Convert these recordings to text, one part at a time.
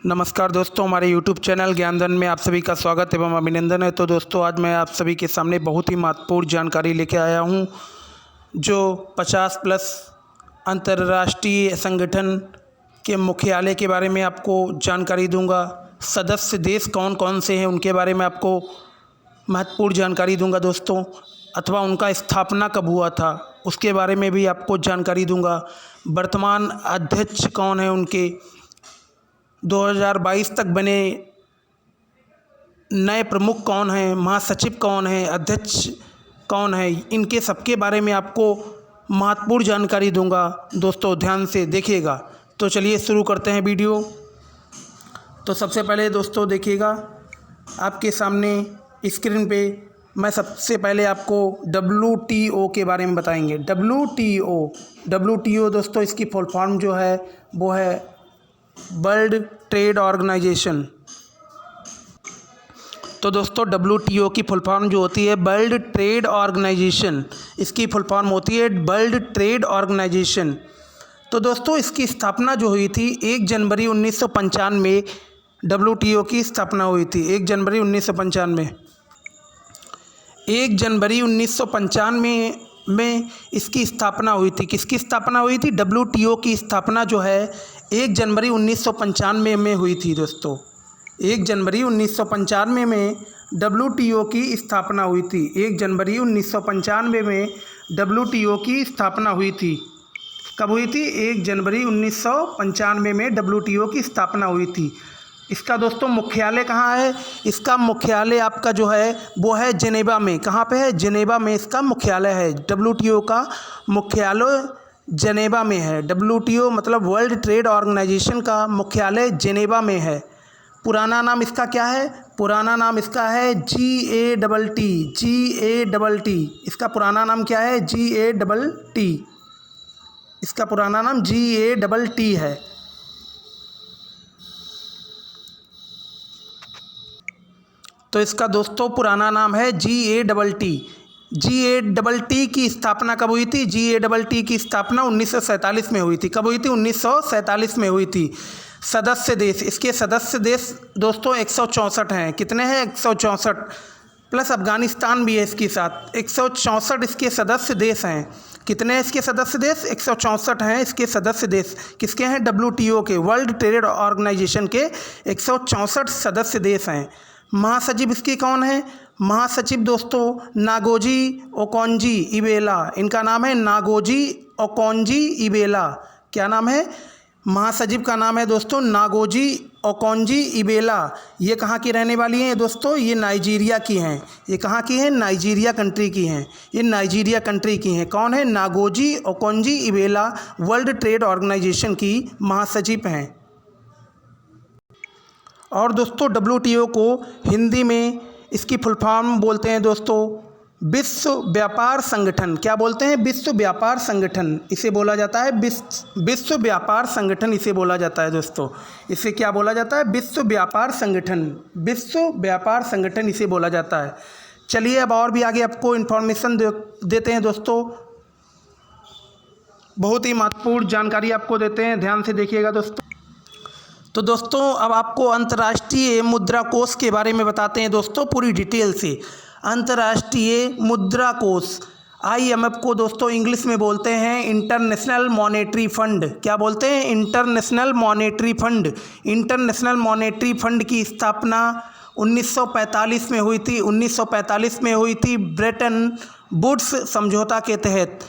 नमस्कार दोस्तों, हमारे YouTube चैनल ज्ञानधन में आप सभी का स्वागत एवं अभिनंदन है। तो दोस्तों, आज मैं आप सभी के सामने बहुत ही महत्वपूर्ण जानकारी लेके आया हूं, जो 50+ अंतर्राष्ट्रीय संगठन के मुख्यालय के बारे में आपको जानकारी दूंगा। सदस्य देश कौन कौन से हैं उनके बारे में आपको महत्वपूर्ण जानकारी दूंगा दोस्तों, अथवा उनका स्थापना कब हुआ था उसके बारे में भी आपको जानकारी दूंगा। वर्तमान अध्यक्ष कौन है उनके, 2022 तक बने नए प्रमुख कौन हैं, महासचिव कौन है, अध्यक्ष कौन है, इनके सबके बारे में आपको महत्वपूर्ण जानकारी दूंगा दोस्तों, ध्यान से देखिएगा। तो चलिए शुरू करते हैं वीडियो। तो सबसे पहले दोस्तों देखिएगा, आपके सामने स्क्रीन पे मैं सबसे पहले आपको WTO के बारे में बताएंगे। WTO दोस्तों, इसकी फुल फॉर्म जो है वो है वर्ल्ड ट्रेड ऑर्गेनाइजेशन। तो दोस्तों, WTO की फुल फॉर्म जो होती है वर्ल्ड ट्रेड ऑर्गेनाइजेशन, इसकी फुल फॉर्म होती है वर्ल्ड ट्रेड ऑर्गेनाइजेशन। तो दोस्तों, इसकी स्थापना जो हुई थी 1 जनवरी 1995, WTO की स्थापना हुई थी 1 जनवरी 1995। 1 जनवरी 1995 में इसकी स्थापना हुई थी। किसकी स्थापना हुई थी? WTO की स्थापना जो है 1 जनवरी 1995 में हुई थी दोस्तों। 1 जनवरी 1995 में WTO की स्थापना हुई थी। 1 जनवरी 1995 में WTO की स्थापना हुई थी। कब हुई थी? 1 जनवरी 1995 में WTO की स्थापना हुई थी। इसका दोस्तों मुख्यालय कहाँ है? इसका मुख्यालय आपका जो है वो है जिनेवा में। कहाँ पे है? जिनेवा में इसका मुख्यालय है। WTO का मुख्यालय जिनेवा में है। WTO मतलब वर्ल्ड ट्रेड ऑर्गेनाइजेशन का मुख्यालय जिनेवा में है। पुराना नाम इसका क्या है? पुराना नाम इसका है GATT। इसका पुराना नाम क्या है? GATT। इसका पुराना नाम GATT है। तो इसका दोस्तों पुराना नाम है GATT। GATT की स्थापना कब हुई थी? GATT की स्थापना 1947 में हुई थी। कब हुई थी? 1947 में हुई थी। सदस्य देश, इसके सदस्य देश दोस्तों 164 हैं। कितने हैं? 164 प्लस अफगानिस्तान भी है इसके साथ। 164 इसके सदस्य देश हैं। कितने हैं इसके सदस्य देश? 164 हैं इसके सदस्य देश। किसके हैं? WTO के, वर्ल्ड ट्रेड ऑर्गेनाइजेशन के 164 सदस्य देश हैं। महासचिव इसके कौन है? महासचिव दोस्तों नागोजी ओकोंजो-इवेला, इनका नाम है नागोजी ओकोंजो-इवेला। क्या नाम है? महासचिव का नाम है दोस्तों नागोजी ओकोंजो-इवेला। ये कहाँ की रहने वाली हैं दोस्तों? ये नाइजीरिया की हैं। ये कहाँ की हैं? नाइजीरिया कंट्री की हैं। ये नाइजीरिया कंट्री की हैं। कौन है? Ngozi Okonjo-Iweala World Trade Organization की महासचिव हैं। और दोस्तों WTO को हिंदी में इसकी फुल फॉर्म बोलते हैं दोस्तों विश्व व्यापार संगठन। क्या बोलते हैं? विश्व व्यापार संगठन इसे बोला जाता है। विश्व व्यापार संगठन इसे बोला जाता है दोस्तों। इसे क्या बोला जाता है? विश्व व्यापार संगठन। विश्व व्यापार संगठन इसे बोला जाता है। चलिए अब और भी आगे आपको इन्फॉर्मेशन देते हैं दोस्तों। बहुत ही महत्वपूर्ण जानकारी आपको देते हैं, ध्यान से देखिएगा दोस्तों। तो दोस्तों, अब आपको अंतर्राष्ट्रीय मुद्रा कोष के बारे में बताते हैं दोस्तों पूरी डिटेल से। अंतर्राष्ट्रीय मुद्रा कोष IMF को दोस्तों इंग्लिश में बोलते हैं इंटरनेशनल मॉनेटरी फंड। क्या बोलते हैं? International monetary fund. International monetary fund की स्थापना 1945 में हुई थी। 1945 में हुई थी ब्रेटन वुड्स समझौता के तहत।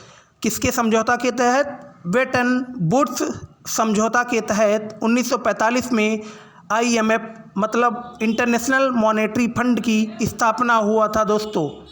किसके समझौता के तहत? ब्रेटन वुड्स समझौता के तहत 1945 में IMF मतलब इंटरनेशनल मॉनेटरी फंड की स्थापना हुआ था दोस्तों।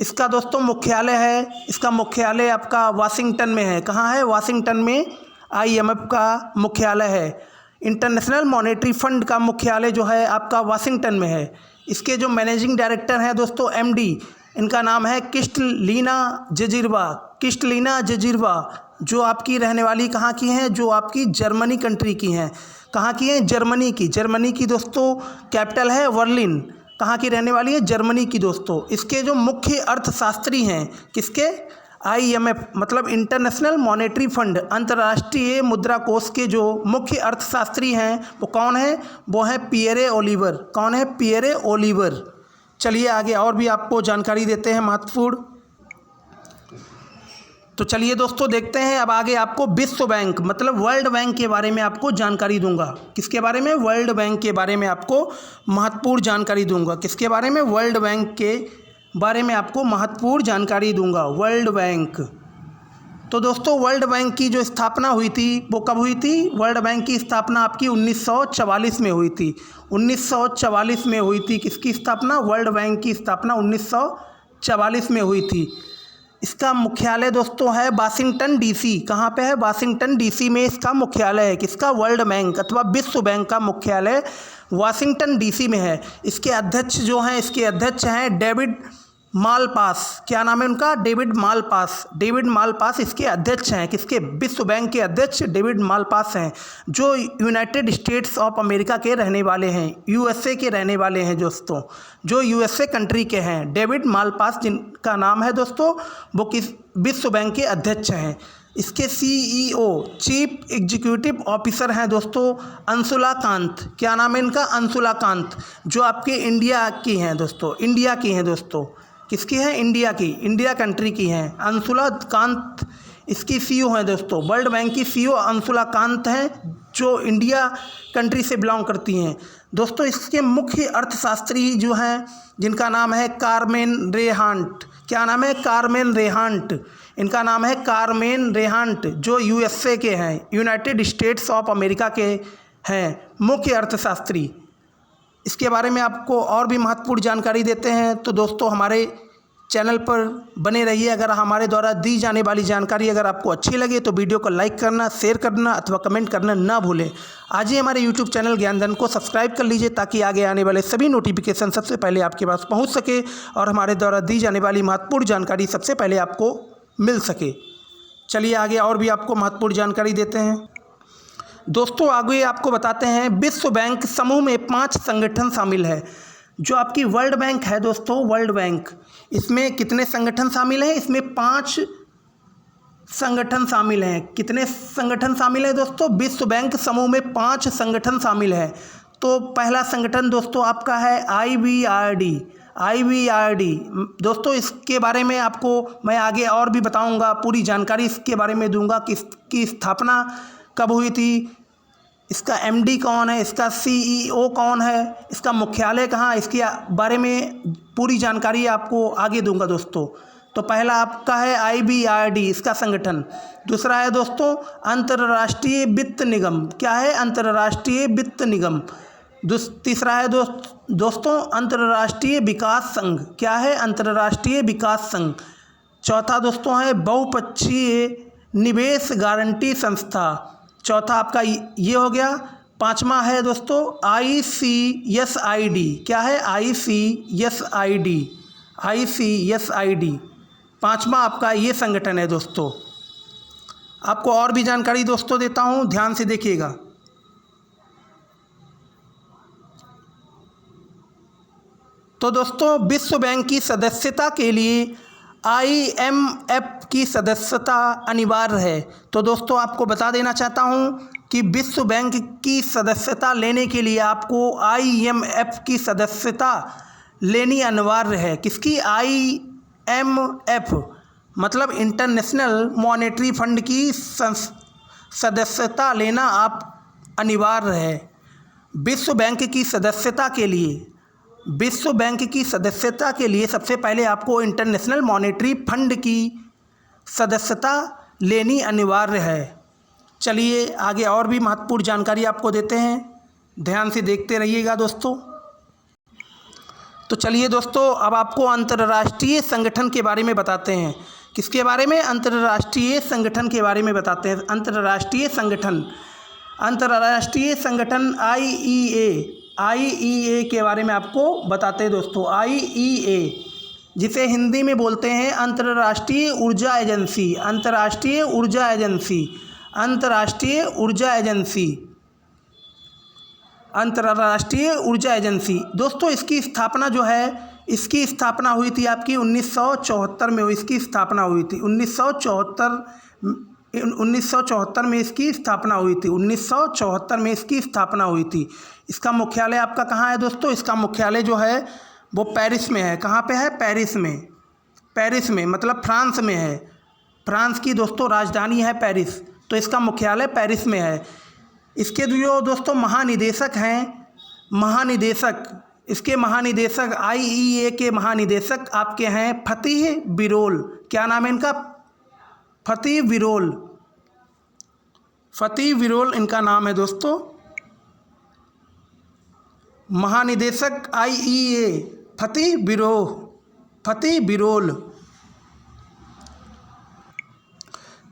इसका दोस्तों मुख्यालय है, इसका मुख्यालय आपका वाशिंगटन में है। कहाँ है? वाशिंगटन में IMF का मुख्यालय है। इंटरनेशनल मॉनेटरी फंड का मुख्यालय जो है आपका वाशिंगटन में है। इसके जो मैनेजिंग डायरेक्टर हैं दोस्तों MD, इनका नाम है क्रिस्टलिना जेजिरवा, जो आपकी रहने वाली कहाँ की हैं? जो आपकी जर्मनी कंट्री की हैं। कहाँ की हैं? जर्मनी की। जर्मनी की दोस्तों कैपिटल है बर्लिन। कहाँ की रहने वाली है? जर्मनी की दोस्तों। इसके जो मुख्य अर्थशास्त्री हैं, किसके? IMF मतलब इंटरनेशनल मॉनेटरी फंड, अंतर्राष्ट्रीय मुद्रा कोष के जो मुख्य अर्थशास्त्री हैं वो कौन है? वो है पियरे ओलिवर। कौन है? Pierre Oliver. चलिए आगे और भी आपको जानकारी देते हैं महत्वपूर्ण। तो चलिए दोस्तों देखते हैं अब आगे आपको विश्व बैंक मतलब वर्ल्ड बैंक के बारे में आपको जानकारी दूंगा। किसके बारे में? वर्ल्ड बैंक के बारे में आपको महत्वपूर्ण जानकारी दूंगा। किसके बारे में? वर्ल्ड बैंक के बारे में आपको महत्वपूर्ण जानकारी दूंगा। World bank. तो दोस्तों वर्ल्ड बैंक की जो स्थापना हुई थी वो कब हुई थी? वर्ल्ड बैंक की स्थापना आपकी 1944 में हुई थी। 1944 में हुई थी। किसकी स्थापना? वर्ल्ड बैंक की स्थापना 1944 में हुई थी। इसका मुख्यालय दोस्तों है वाशिंगटन DC। कहाँ पे है? वाशिंगटन DC में इसका मुख्यालय है। किसका? वर्ल्ड बैंक अथवा विश्व बैंक का मुख्यालय वाशिंगटन DC में है। इसके अध्यक्ष जो हैं, इसके अध्यक्ष हैं डेविड मालपास। क्या नाम है उनका? David Malpass. डेविड मालपास इसके अध्यक्ष हैं। किसके? विश्व बैंक के अध्यक्ष डेविड मालपास हैं, जो यूनाइटेड स्टेट्स ऑफ अमेरिका के रहने वाले हैं, USA के रहने वाले हैं दोस्तों, जो USA कंट्री के हैं। डेविड मालपास जिनका नाम है दोस्तों, वो किस विश्व बैंक के अध्यक्ष हैं। इसके CEO चीफ एग्जीक्यूटिव ऑफिसर हैं दोस्तों अंशुला कांत। क्या नाम है इनका? अंशुला कांत, जो आपके इंडिया की हैं दोस्तों। इंडिया की हैं दोस्तों। किसकी है? इंडिया की, इंडिया कंट्री की हैं। अंशुला कांत इसकी CEO हैं दोस्तों। वर्ल्ड बैंक की CEO अंशुला कांत हैं, जो इंडिया कंट्री से बिलोंग करती हैं दोस्तों। इसके मुख्य अर्थशास्त्री जो हैं, जिनका नाम है कार्मेन रेहांट। क्या नाम है? कार्मेन रेहांट। इनका नाम है कार्मेन रेहांट, जो USA के हैं, यूनाइटेड स्टेट्स ऑफ अमेरिका के हैं मुख्य अर्थशास्त्री। इसके बारे में आपको और भी महत्वपूर्ण जानकारी देते हैं। तो दोस्तों हमारे चैनल पर बने रहिए। अगर हमारे द्वारा दी जाने वाली जानकारी अगर आपको अच्छी लगे तो वीडियो को लाइक करना, शेयर करना अथवा कमेंट करना ना भूलें। आज ही हमारे YouTube चैनल ज्ञानधन को सब्सक्राइब कर लीजिए, ताकि आगे आने वाले सभी नोटिफिकेशन सबसे पहले आपके पास पहुंच सके और हमारे द्वारा दी जाने वाली महत्वपूर्ण जानकारी सबसे पहले आपको मिल सके। चलिए आगे और भी आपको महत्वपूर्ण जानकारी देते हैं। दोस्तों आगे आपको बताते हैं विश्व बैंक समूह में 5 संगठन शामिल है। जो आपकी वर्ल्ड बैंक है दोस्तों, वर्ल्ड बैंक, इसमें कितने संगठन शामिल हैं? इसमें 5 संगठन शामिल हैं। कितने संगठन शामिल हैं दोस्तों? विश्व बैंक समूह में 5 संगठन शामिल हैं। तो पहला संगठन दोस्तों आपका है IBRD। IBRD दोस्तों, इसके बारे में आपको मैं आगे और भी बताऊंगा, पूरी जानकारी इसके बारे में दूंगा कि इसकी स्थापना कब हुई थी, इसका MD कौन है, इसका CEO कौन है, इसका मुख्यालय कहाँ, इसके बारे में पूरी जानकारी आपको आगे दूंगा दोस्तों। तो पहला आपका है IBRD, इसका संगठन। दूसरा है दोस्तों अंतर्राष्ट्रीय वित्त निगम। क्या है? अंतर्राष्ट्रीय वित्त निगम। तीसरा है दोस्तों अंतर्राष्ट्रीय विकास संघ। क्या है? अंतर्राष्ट्रीय विकास संघ। चौथा दोस्तों है बहुपक्षीय निवेश गारंटी संस्था। चौथा आपका ये हो गया। पांचवा है दोस्तों ICSID। क्या है? ICSID। ICSID पांचवा आपका ये संगठन है दोस्तों। आपको और भी जानकारी दोस्तों देता हूँ, ध्यान से देखिएगा। तो दोस्तों विश्व बैंक की सदस्यता के लिए IMF की सदस्यता अनिवार्य है। तो दोस्तों आपको बता देना चाहता हूं कि विश्व बैंक की सदस्यता लेने के लिए आपको IMF की सदस्यता लेनी अनिवार्य है। किसकी? IMF मतलब इंटरनेशनल मॉनेटरी फंड की सदस्यता लेना आप अनिवार्य है। विश्व बैंक की सदस्यता के लिए, विश्व बैंक की सदस्यता के लिए सबसे पहले आपको इंटरनेशनल मॉनेटरी फंड की सदस्यता लेनी अनिवार्य है। चलिए आगे और भी महत्वपूर्ण जानकारी आपको देते हैं, ध्यान से देखते रहिएगा दोस्तों। तो चलिए दोस्तों अब आपको अंतर्राष्ट्रीय संगठन के बारे में बताते हैं। किसके बारे में? अंतर्राष्ट्रीय संगठन के बारे में बताते हैं। अंतर्राष्ट्रीय संगठन IEA के बारे में आपको बताते हैं दोस्तों। IEA जिसे हिंदी में बोलते हैं अंतर्राष्ट्रीय ऊर्जा एजेंसी। अंतर्राष्ट्रीय ऊर्जा एजेंसी। अंतर्राष्ट्रीय ऊर्जा एजेंसी। अंतर्राष्ट्रीय ऊर्जा एजेंसी दोस्तों, इसकी स्थापना जो है इसकी स्थापना हुई थी आपकी 1974 में, इसकी स्थापना हुई थी 1974 में इसकी स्थापना हुई थी, 1974 में इसकी स्थापना हुई थी। इसका मुख्यालय आपका कहाँ है दोस्तों? इसका मुख्यालय जो है वो पेरिस में है। कहाँ पे है? पेरिस में। पेरिस में मतलब फ्रांस में है। फ्रांस की दोस्तों राजधानी है पेरिस, तो इसका मुख्यालय पेरिस में है। इसके जो दोस्तों महानिदेशक हैं, इसके महानिदेशक IEA के महानिदेशक आपके हैं फतेह बिरोल। क्या नाम है इनका? फतेह बिरोल इनका नाम है दोस्तों। महानिदेशक IEA फतेह बिरोल।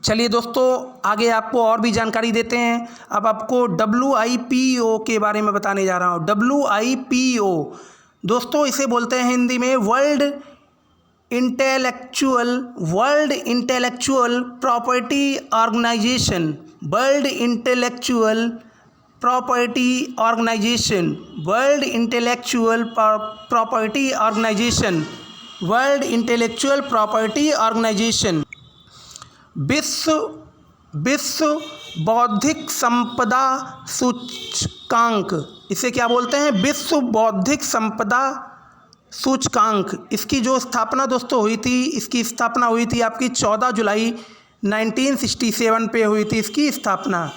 चलिए दोस्तों आगे आपको और भी जानकारी देते हैं। अब आपको WIPO के बारे में बताने जा रहा हूँ। WIPO दोस्तों इसे बोलते हैं हिंदी में World Intellectual Property Organization. World Intellectual Property Organization. विश्व बौद्धिक संपदा सूचकांक, इसे क्या बोलते हैं? विश्व बौद्धिक संपदा सूचकांक। इसकी जो स्थापना दोस्तों हुई थी, इसकी स्थापना हुई थी आपकी 14 जुलाई 1967 पे हुई थी। इसकी स्थापना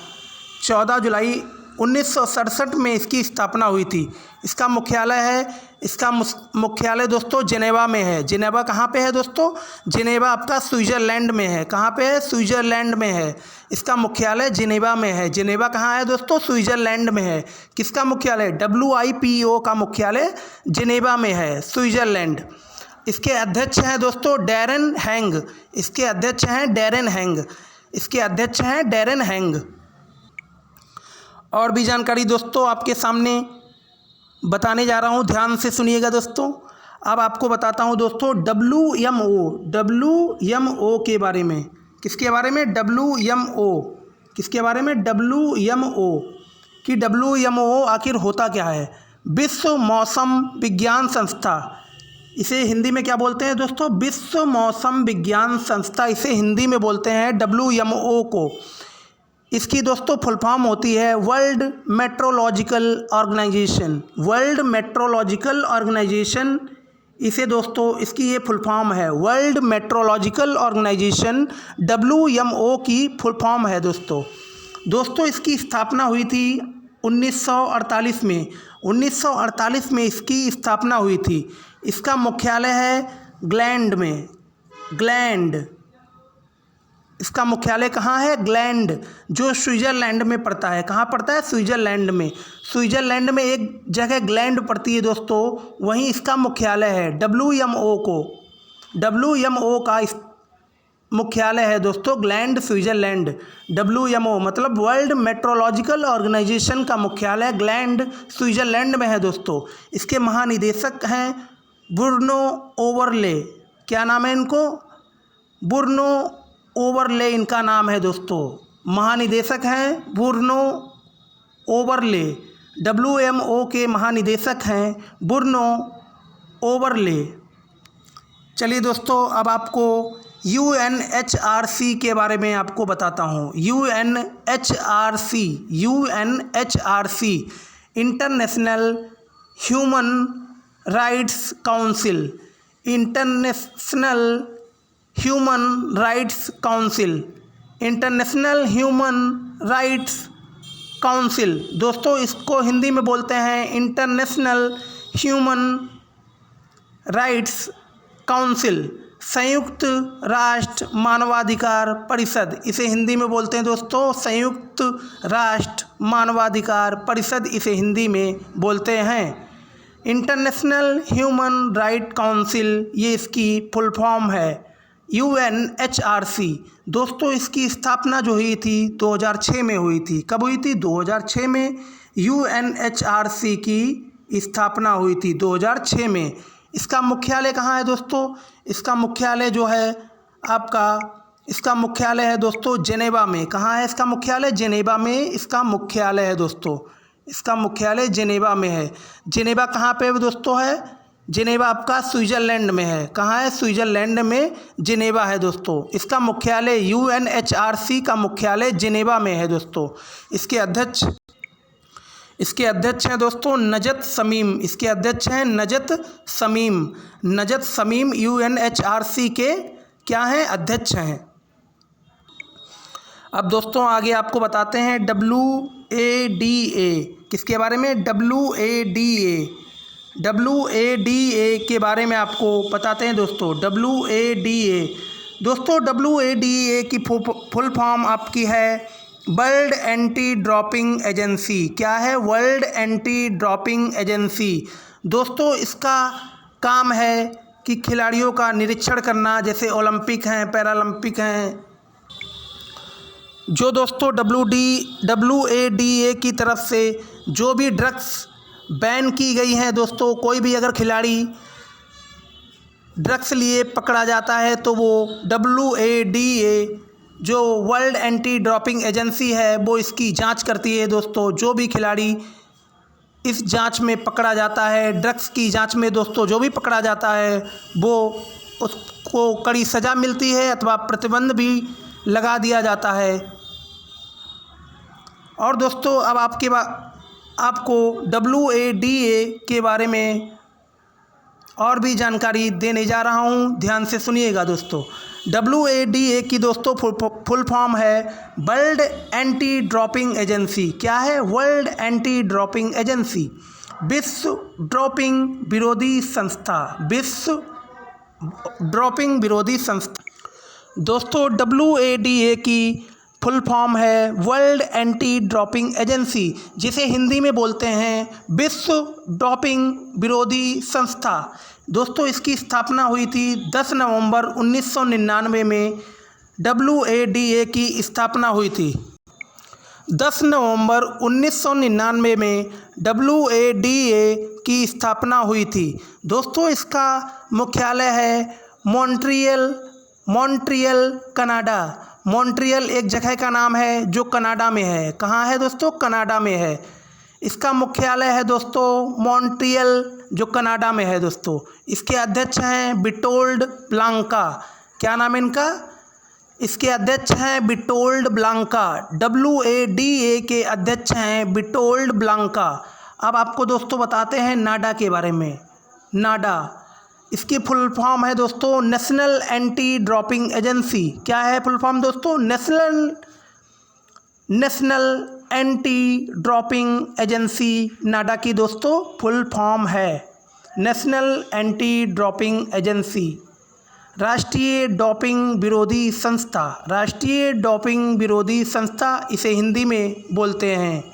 14 जुलाई 1967 में इसकी स्थापना हुई थी। इसका मुख्यालय दोस्तों जिनेवा में है। जिनेवा कहाँ पे है दोस्तों? जिनेवा आपका स्विट्ज़रलैंड में है। कहाँ पे है? स्विट्ज़रलैंड में है। इसका मुख्यालय जिनेवा में है। जिनेवा कहाँ है दोस्तों? स्विट्ज़रलैंड में है। किसका मुख्यालय? WIPO का मुख्यालय जिनेवा में है, स्विट्ज़रलैंड। इसके अध्यक्ष हैं दोस्तों डैरेन हैंग। और भी जानकारी दोस्तों आपके सामने बताने जा रहा हूँ, ध्यान से सुनिएगा दोस्तों। अब आपको बताता हूँ दोस्तों WMO के बारे में। किसके बारे में? WMO। किसके बारे में? WMO कि WMO आखिर होता क्या है? विश्व मौसम विज्ञान संस्था। इसे हिंदी में क्या बोलते हैं दोस्तों? विश्व मौसम विज्ञान संस्था, इसे हिंदी में बोलते हैं WMO को। इसकी दोस्तों फुल फॉर्म होती है वर्ल्ड मेट्रोलॉजिकल ऑर्गेनाइजेशन। इसे दोस्तों इसकी ये फुल फॉर्म है वर्ल्ड मेट्रोलॉजिकल ऑर्गेनाइजेशन। WMO की फुल फॉर्म है दोस्तों इसकी स्थापना हुई थी 1948 में। 1948 में इसकी स्थापना हुई थी। इसका मुख्यालय है ग्लैंड। इसका मुख्यालय कहाँ है? ग्लैंड, जो स्विट्ज़रलैंड में पड़ता है। कहाँ पड़ता है? स्विट्ज़रलैंड में। स्विट्ज़रलैंड में एक जगह ग्लैंड पड़ती है दोस्तों, वहीं इसका मुख्यालय है। WMO का मुख्यालय है दोस्तों ग्लैंड, स्विट्ज़रलैंड। WMO मतलब वर्ल्ड मेट्रोलॉजिकल ऑर्गेनाइजेशन का मुख्यालय ग्लैंड, स्विट्ज़रलैंड में है दोस्तों। इसके महानिदेशक हैं ब्रूनो ओवरले। क्या नाम है इनको? ब्रूनो ओवरले इनका नाम है दोस्तों। महानिदेशक हैं ब्रूनो ओवरले। WMO के महानिदेशक हैं ब्रूनो ओवरले। चलिए दोस्तों अब आपको UNHRC के बारे में आपको बताता हूँ। UNHRC international human rights council. International human rights council दोस्तों इसको हिंदी में बोलते हैं इंटरनेशनल ह्यूमन राइट्स काउंसिल। संयुक्त राष्ट्र मानवाधिकार परिषद, इसे हिंदी में बोलते हैं दोस्तों संयुक्त राष्ट्र मानवाधिकार परिषद, इसे हिंदी में बोलते हैं। इंटरनेशनल ह्यूमन राइट काउंसिल ये इसकी फुल फॉर्म है UNHRC। दोस्तों इसकी स्थापना जो हुई थी 2006 में हुई थी। कब हुई थी? 2006 में UNHRC की स्थापना हुई थी 2006 में। इसका मुख्यालय कहाँ है दोस्तों? इसका मुख्यालय जो है इसका मुख्यालय है दोस्तों जिनेवा में। कहाँ है इसका मुख्यालय? जिनेवा में इसका मुख्यालय है दोस्तों। इसका मुख्यालय जिनेवा में है। जिनेवा कहाँ पे दोस्तों है? जिनेवा आपका स्विट्ज़रलैंड में है। कहाँ है? स्विट्ज़रलैंड में जिनेवा है दोस्तों। इसका मुख्यालय UNHRC का मुख्यालय जिनेवा में है दोस्तों। इसके अध्यक्ष हैं दोस्तों नजत समीम। इसके अध्यक्ष हैं नजत समीम UNHRC के क्या हैं? अध्यक्ष हैं। अब दोस्तों आगे आपको बताते हैं WADA किसके बारे में? WADA के बारे में आपको बताते हैं दोस्तों। WADA की फुल फॉर्म आपकी है वर्ल्ड एंटी ड्रॉपिंग एजेंसी। क्या है? World anti dropping agency. दोस्तों इसका काम है कि खिलाड़ियों का निरीक्षण करना, जैसे ओलंपिक हैं, पैरालंपिक हैं, जो दोस्तों WADA की तरफ से जो भी ड्रग्स बैन की गई हैं दोस्तों, कोई भी अगर खिलाड़ी ड्रग्स लिए पकड़ा जाता है तो वो WADA जो वर्ल्ड एंटी ड्रॉपिंग एजेंसी है वो इसकी जांच करती है दोस्तों। जो भी खिलाड़ी इस जांच में पकड़ा जाता है, ड्रग्स की जांच में दोस्तों जो भी पकड़ा जाता है वो उसको कड़ी सज़ा मिलती है अथवा प्रतिबंध भी लगा दिया जाता है। और दोस्तों अब आपको WADA के बारे में और भी जानकारी देने जा रहा हूं, ध्यान से सुनिएगा दोस्तों। WADA की दोस्तों फुल फॉर्म है वर्ल्ड एंटी ड्रॉपिंग एजेंसी। क्या है? वर्ल्ड एंटी ड्रॉपिंग एजेंसी, विश्व ड्रॉपिंग विरोधी संस्था। दोस्तों WADA की फुल फॉर्म है वर्ल्ड एंटी ड्रॉपिंग एजेंसी, जिसे हिंदी में बोलते हैं विश्व डोपिंग विरोधी संस्था। दोस्तों इसकी स्थापना हुई थी 10 नवंबर 1999 में। WADA की स्थापना हुई थी 10 नवंबर 1999 में WADA की स्थापना हुई थी। दोस्तों इसका मुख्यालय है मॉन्ट्रियल कनाडा। मॉन्ट्रियल एक जगह का नाम है जो कनाडा में है। कहाँ है दोस्तों? कनाडा में है। इसका मुख्यालय है दोस्तों मॉन्ट्रियल जो कनाडा में है दोस्तों। इसके अध्यक्ष हैं बिटोल्ड ब्लांका। क्या नाम है इनका? इसके अध्यक्ष हैं बिटोल्ड ब्लांका। WADA के अध्यक्ष हैं बिटोल्ड ब्लांका। अब आपको दोस्तों बताते हैं नाडा के बारे में। नाडा इसकी फुल फॉर्म है दोस्तों नेशनल एंटी ड्रॉपिंग एजेंसी। क्या है फुल फॉर्म दोस्तों? नेशनल एंटी ड्रॉपिंग एजेंसी नाडा की दोस्तों फुल फॉर्म है नेशनल एंटी ड्रॉपिंग एजेंसी। राष्ट्रीय डोपिंग विरोधी संस्था। राष्ट्रीय डोपिंग विरोधी संस्था इसे हिंदी में बोलते हैं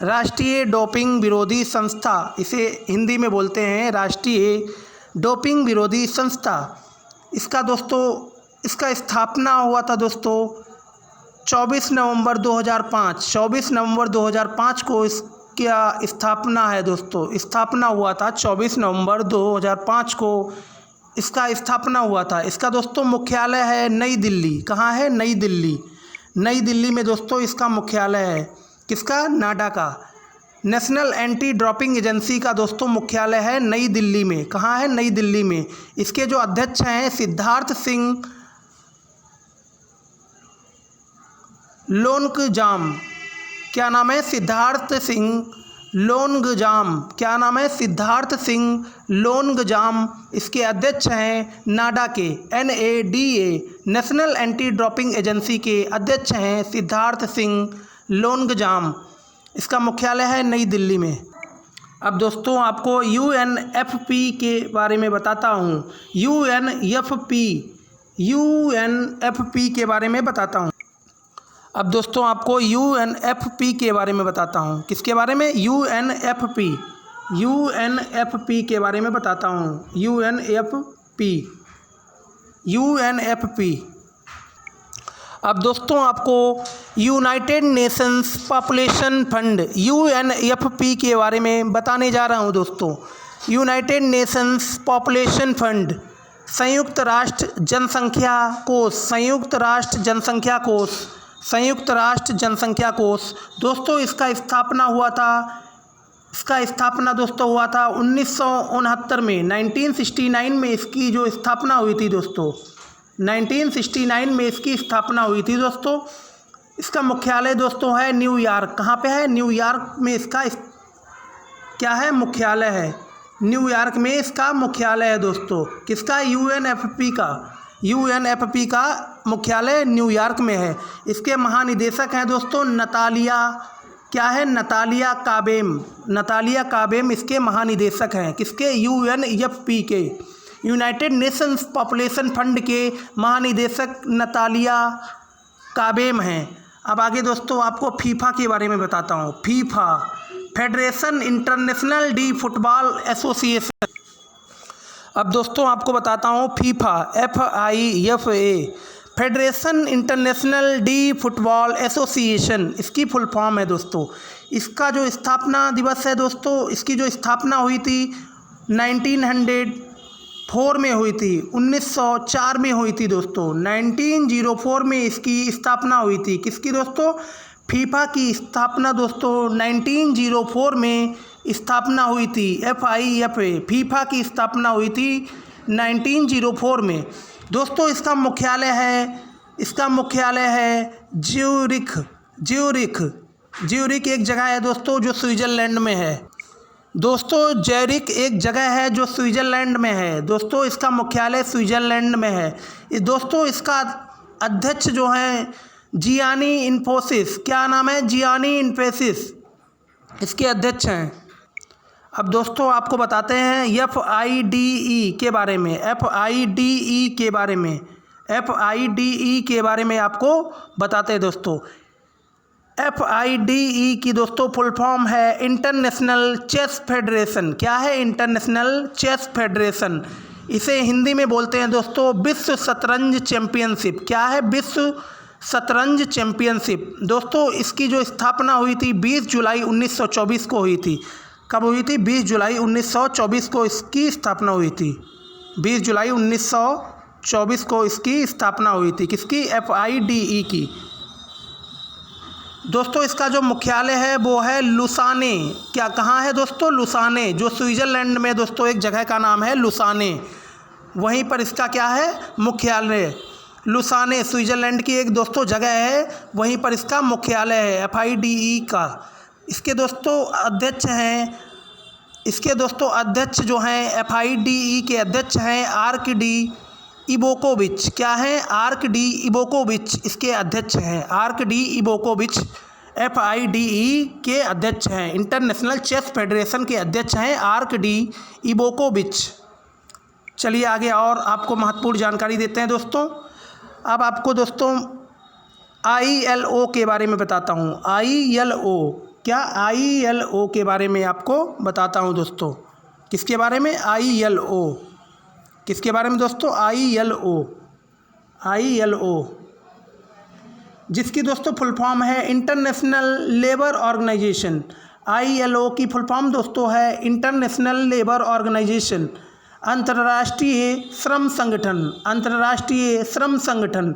राष्ट्रीय डोपिंग विरोधी संस्था। इसे हिंदी में बोलते हैं राष्ट्रीय डोपिंग विरोधी संस्था। इसका स्थापना हुआ था दोस्तों 24 नवंबर 2005 को इसका स्थापना है दोस्तों। स्थापना हुआ था 24 नवंबर 2005 को इसका स्थापना हुआ था। इसका दोस्तों मुख्यालय है नई दिल्ली। कहाँ है? नई दिल्ली में दोस्तों इसका मुख्यालय है। किसका? नाडा का। नेशनल एंटी ड्रॉपिंग एजेंसी का दोस्तों मुख्यालय है नई दिल्ली में। कहाँ है? नई दिल्ली में। इसके जो अध्यक्ष हैं सिद्धार्थ सिंह लोंगजाम। क्या नाम है? सिद्धार्थ सिंह लोंगजाम। क्या नाम है? सिद्धार्थ सिंह लोंगजाम इसके अध्यक्ष हैं नाडा के NADA national anti dropping agency के अध्यक्ष हैं सिद्धार्थ सिंह लोंगजाम। इसका मुख्यालय है नई दिल्ली में। अब दोस्तों आपको UNFP के बारे में बताता हूँ। UNFP के बारे में बताता हूँ। अब दोस्तों आपको UNFP के बारे में बताता हूँ। किसके बारे में? UNFP के बारे में बताता हूँ। UNFP। अब दोस्तों आपको United Nations population fund UNFP के बारे में बताने जा रहा हूँ दोस्तों। यूनाइटेड नेशंस पॉपुलेशन फंड संयुक्त राष्ट्र जनसंख्या कोष दोस्तों इसका स्थापना हुआ था इसका स्थापना दोस्तों हुआ था 1969 में, 1969 में इसकी जो स्थापना हुई थी दोस्तों, 1969 में इसकी स्थापना हुई थी दोस्तों। इसका मुख्यालय दोस्तों है न्यूयॉर्क। कहाँ पे है? न्यूयॉर्क में इसका क्या है? मुख्यालय है। न्यूयॉर्क में इसका मुख्यालय है दोस्तों। किसका? यूएनएफपी का। यूएनएफपी का मुख्यालय न्यूयॉर्क में है। इसके महानिदेशक हैं दोस्तों नतालिया, क्या है? नतालिया काबेम। नतालिया काबेम इसके महानिदेशक हैं। किसके? यूएनएफपी के, यूनाइटेड नेशंस पॉपुलेशन फंड के महानिदेशक नतालिया काबेम हैं। अब आगे दोस्तों आपको फीफा के बारे में बताता हूँ। FIFA, federation international D football association. अब दोस्तों आपको बताता हूँ FIFA, FIFA, federation international D football association, इसकी फुल फॉर्म है दोस्तों। इसका जो स्थापना दिवस है दोस्तों, इसकी जो स्थापना हुई थी 1904 में हुई थी, 1904 में हुई थी दोस्तों। 1904 में इसकी स्थापना हुई थी। किसकी दोस्तों? फीफा की स्थापना दोस्तों 1904 में स्थापना हुई थी। FIFA, फीफा की स्थापना हुई थी 1904 में दोस्तों। इसका मुख्यालय है ज्यूरिख। ज्यूरिख एक जगह है दोस्तों जो स्विट्ज़रलैंड में है दोस्तों। ज्यूरिख एक जगह है जो स्विट्ज़रलैंड में है दोस्तों। इसका मुख्यालय स्विट्ज़रलैंड में है दोस्तों। इसका अध्यक्ष जो है जियानी इन्फोसिस, क्या नाम है? जियानी इन्फोसिस इसके अध्यक्ष हैं। अब दोस्तों आपको बताते हैं FIDE के बारे में। FIDE के बारे में, FIDE के बारे में आपको बताते हैं दोस्तों। FIDE की दोस्तों फुल फॉर्म है इंटरनेशनल चेस फेडरेशन। क्या है? International Chess Federation. इसे हिंदी में बोलते हैं दोस्तों विश्व शतरंज चैंपियनशिप। क्या है? विश्व शतरंज चैंपियनशिप दोस्तों। इसकी जो स्थापना हुई थी 20 जुलाई 1924 को हुई थी। कब हुई थी? 20 जुलाई 1924 को इसकी स्थापना हुई थी। 20 जुलाई 1924 को इसकी स्थापना हुई थी। किसकी? FIDE की दोस्तों। इसका जो मुख्यालय है वो है लुसाने। क्या, कहाँ है दोस्तों? लुसाने, जो स्विट्ज़रलैंड में दोस्तों एक जगह का नाम है लुसाने। वहीं पर इसका क्या है? मुख्यालय। लुसाने स्विट्ज़रलैंड की एक दोस्तों जगह है, वहीं पर इसका मुख्यालय है FIDE का। इसके दोस्तों अध्यक्ष जो हैं FIDE के अध्यक्ष हैं आर्क डी इबोकोविच। क्या है? आर्क डी इबोकोविच इसके अध्यक्ष हैं। आर्क डी इबोकोविच FIDE के अध्यक्ष हैं। इंटरनेशनल चेस फेडरेशन के अध्यक्ष हैं आर्क डी इबोकोविच। चलिए आगे और आपको महत्वपूर्ण जानकारी देते हैं दोस्तों। अब आपको दोस्तों ILO के बारे में बताता हूँ। ILO, क्या? ILO के बारे में आपको बताता हूँ दोस्तों। किसके बारे में? ILO। किसके बारे में दोस्तों? ILO, जिसकी दोस्तों फुल फॉर्म है इंटरनेशनल लेबर ऑर्गेनाइजेशन। ILO की फुल फॉर्म दोस्तों है इंटरनेशनल लेबर ऑर्गेनाइजेशन, अंतर्राष्ट्रीय श्रम संगठन। अंतर्राष्ट्रीय श्रम संगठन।